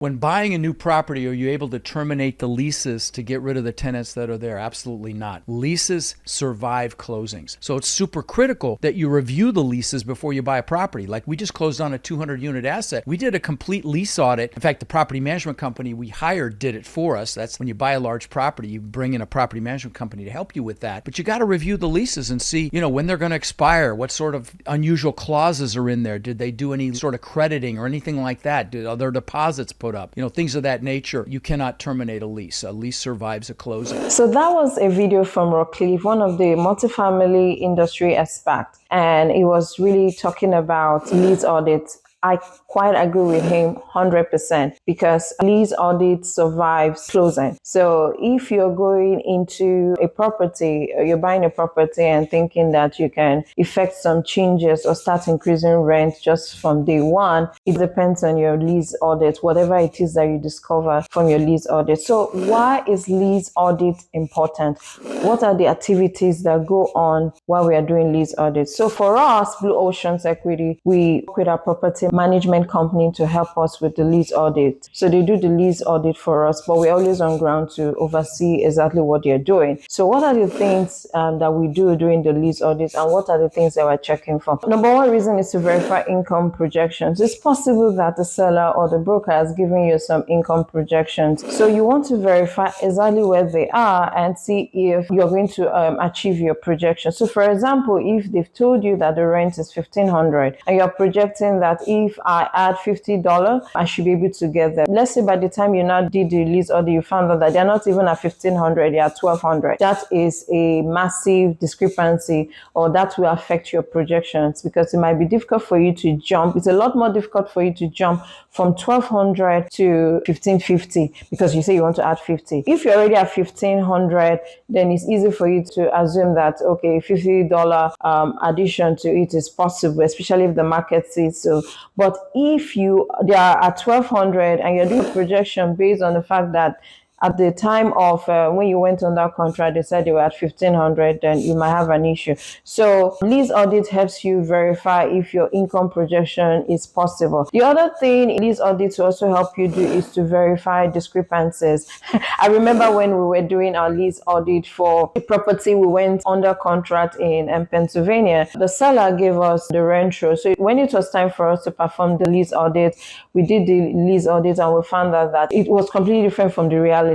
When buying a new property, are you able to terminate the leases to get rid of the tenants that are there? Absolutely not. Leases survive closings. So it's super critical that you review the leases before you buy a property. Like we just closed on a 200-unit asset. We did a complete lease audit. In fact, the property management company we hired did it for us. That's when you buy a large property, you bring in a property management company to help you with that. But you got to review the leases and see, when they're going to expire, what sort of unusual clauses are in there. Did they do any sort of crediting or anything like that? Are there deposits put up? Things of that nature. You cannot terminate a lease. A lease survives a closing. So that was a video from Rockcliffe, one of the multifamily industry experts, and he was really talking about lease audits. I quite agree with him 100% because lease audit survives closing. So if you're going into a property, you're buying a property and thinking that you can effect some changes or start increasing rent just from day one, it depends on your lease audit, whatever it is that you discover from your lease audit. So why is lease audit important? What are the activities that go on while we are doing lease audits? So for us, Blue Oceans Equity, we work with our property management company to help us with the lease audit. So they do the lease audit for us, but we're always on ground to oversee exactly what they're doing. So what are the things that we do during the lease audit, and what are the things that we're checking for? Number one reason is to verify income projections. It's possible that the seller or the broker has given you some income projections. So you want to verify exactly where they are and see if you're going to achieve your projection. So for example, if they've told you that the rent is $1,500 and you're projecting that if I add $50, I should be able to get them. Let's say by the time you now did the lease audit, you found out that they're not even at $1,500, they're at $1,200. That is a massive discrepancy, or that will affect your projections because it might be difficult for you to jump. It's a lot more difficult for you to jump from $1,200 to $1,550 because you say you want to add 50. If you're already at $1,500, then it's easy for you to assume that, okay, $50 addition to it is possible, especially if the market sees so. But if they are at $1,200 and you're doing a projection based on the fact that at the time of when you went on that contract, they said they were at $1,500, then you might have an issue. So lease audit helps you verify if your income projection is possible. The other thing lease audit to also help you do is to verify discrepancies. I remember when we were doing our lease audit for a property, we went under contract in Pennsylvania. The seller gave us the rent roll. So when it was time for us to perform the lease audit, we did the lease audit and we found out that it was completely different from the reality.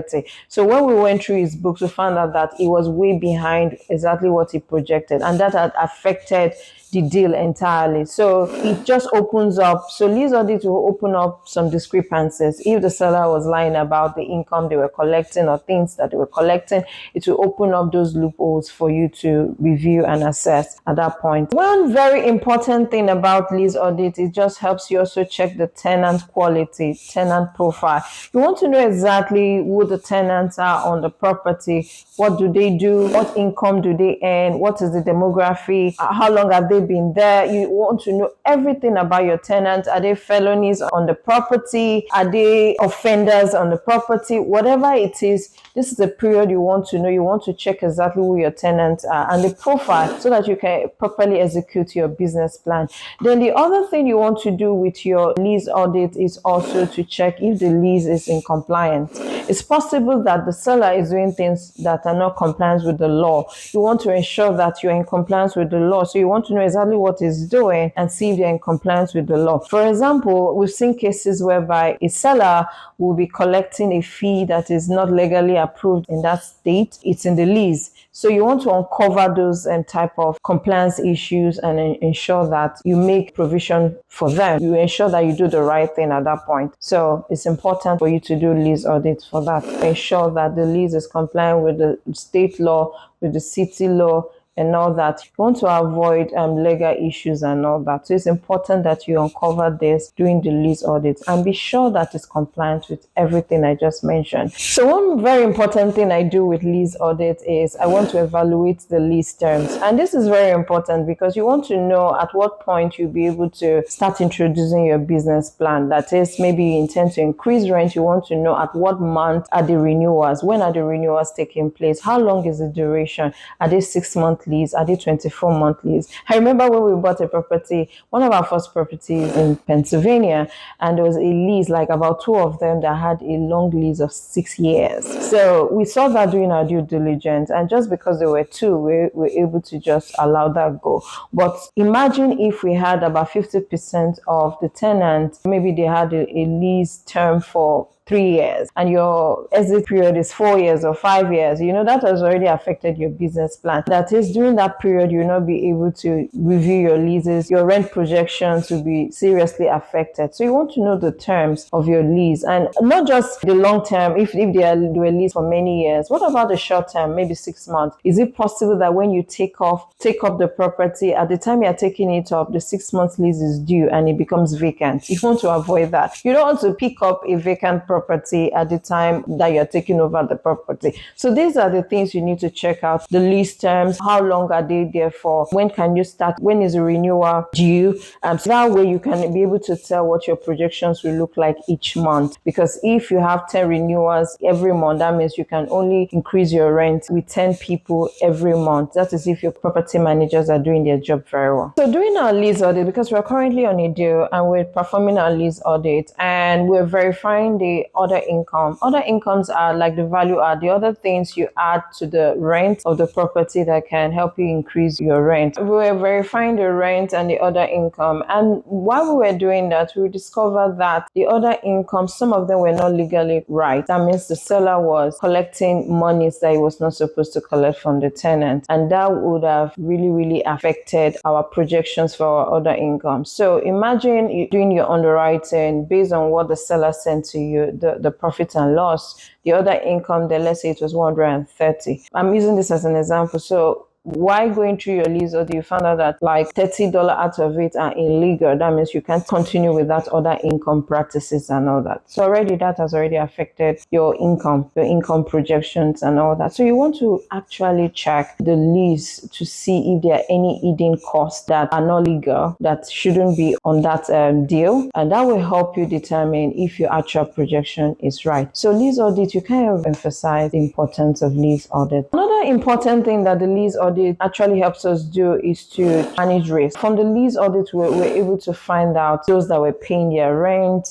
So when we went through his books, we found out that he was way behind exactly what he projected, and that had affected the deal entirely. So it just opens up. So lease audit will open up some discrepancies. If the seller was lying about the income they were collecting or things that they were collecting, it will open up those loopholes for you to review and assess at that point. One very important thing about lease audit, it just helps you also check the tenant quality, tenant profile. You want to know exactly who the tenants are on the property. What do they do? What income do they earn? What is the demography? How long have they been there? You want to know everything about your tenants. Are they felonies on the property? Are they offenders on the property? Whatever it is, this is the period you want to know. You want to check exactly who your tenants are and the profile so that you can properly execute your business plan. Then the other thing you want to do with your lease audit is also to check if the lease is in compliance. It's possible that the seller is doing things that are not compliant with the law. You want to ensure that you're in compliance with the law. So you want to know exactly what it's doing and see if they're in compliance with the law. For example, we've seen cases whereby a seller will be collecting a fee that is not legally approved in that state. It's in the lease. So you want to uncover those type of compliance issues and ensure that you make provision for them. You ensure that you do the right thing at that point. So it's important for you to do lease audits for that. Ensure that the lease is compliant with the state law, with the city law, and all that. You want to avoid legal issues and all that. So it's important that you uncover this during the lease audit and be sure that it's compliant with everything I just mentioned. So one very important thing I do with lease audit is I want to evaluate the lease terms. And this is very important because you want to know at what point you'll be able to start introducing your business plan. That is, maybe you intend to increase rent. You want to know at what month are the renewals? When are the renewals taking place? How long is the duration? Are they 6 months month lease. I did 24-month lease. I remember when we bought a property, one of our first properties in Pennsylvania, and there was a lease, like about two of them that had a long lease of 6 years. So we saw that doing our due diligence, and just because there were two, we were able to just allow that go. But imagine if we had about 50% of the tenants, maybe they had a lease term for 3 years and your exit period is 4 years or 5 years, that has already affected your business plan. That is, during that period, you'll not be able to review your leases. Your rent projections will be seriously affected. So you want to know the terms of your lease, and not just the long term, if they were leased for many years. What about the short term, maybe 6 months? Is it possible that when you take up the property, at the time you're taking it up, the 6 months lease is due and it becomes vacant? You want to avoid that. You don't want to pick up a vacant property at the time that you're taking over the property. So these are the things you need to check out. The lease terms, how long are they there for? When can you start? When is the renewal due? So that way you can be able to tell what your projections will look like each month. Because if you have 10 renewals every month, that means you can only increase your rent with 10 people every month. That is if your property managers are doing their job very well. So doing our lease audit, because we're currently on a deal and we're performing our lease audit and we're verifying the other income. Other incomes are like the value add, the other things you add to the rent of the property that can help you increase your rent. We were verifying the rent and the other income. And while we were doing that, we discovered that the other income, some of them were not legally right. That means the seller was collecting monies that he was not supposed to collect from the tenant. And that would have really, really affected our projections for our other income. So imagine you doing your underwriting based on what the seller sent to you, the profit and loss, the other income, then let's say it was 130. I'm using this as an example. So why going through your lease audit, you found out that like $30 out of it are illegal. That means you can't continue with that other income practices and all that. So already that has already affected your income projections and all that. So you want to actually check the lease to see if there are any hidden costs that are not legal, that shouldn't be on that deal. And that will help you determine if your actual projection is right. So lease audit, you kind of emphasize the importance of lease audit. Another important thing that the lease audit actually helps us do is to manage risk. From the lease audit, we're able to find out those that were paying their rent,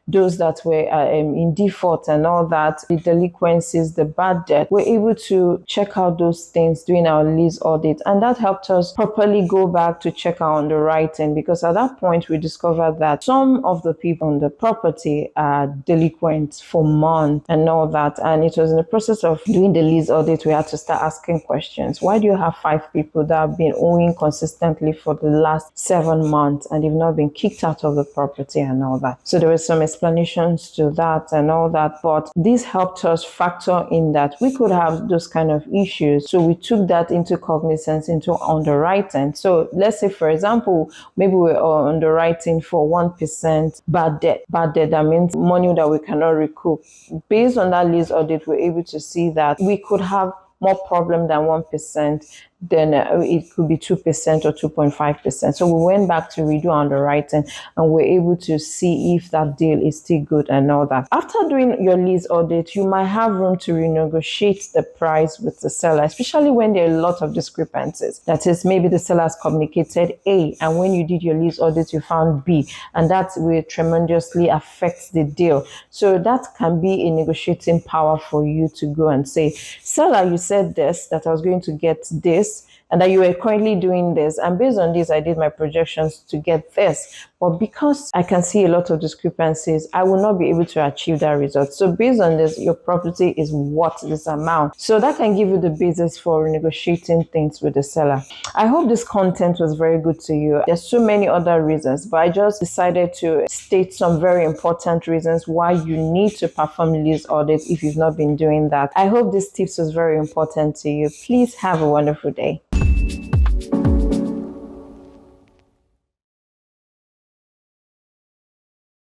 those that were in default and all that, the delinquencies, the bad debt. We're able to check out those things during our lease audit, and that helped us properly go back to check our underwriting, because at that point we discovered that some of the people on the property are delinquent for months and all that. And it was in the process of doing the lease audit, we had to start asking questions. Why do you have 5 people that have been owing consistently for the last 7 months and they've not been kicked out of the property and all that? So there were some explanations to that and all that, but this helped us factor in that we could have those kind of issues. So we took that into cognizance, into underwriting. So let's say, for example, maybe we're underwriting for 1% bad debt. Bad debt, that means money that we cannot recoup. Based on that lease audit, we're able to see that we could have more problem than 1%, then it could be 2% or 2.5%. So we went back to redo underwriting and we're able to see if that deal is still good and all that. After doing your lease audit, you might have room to renegotiate the price with the seller, especially when there are a lot of discrepancies. That is, maybe the seller has communicated A, and when you did your lease audit, you found B, and that will tremendously affect the deal. So that can be a negotiating power for you to go and say, seller, you said this, that I was going to get this, and that you were currently doing this, and based on this I did my projections to get this, but because I can see a lot of discrepancies, I will not be able to achieve that result. So based on this, your property is worth this amount. So that can give you the basis for negotiating things with the seller. I hope this content was very good to you. There's so many other reasons, but I just decided to state some very important reasons why you need to perform lease audits if you've not been doing that. I hope this tips was very important to you. Please have a wonderful day.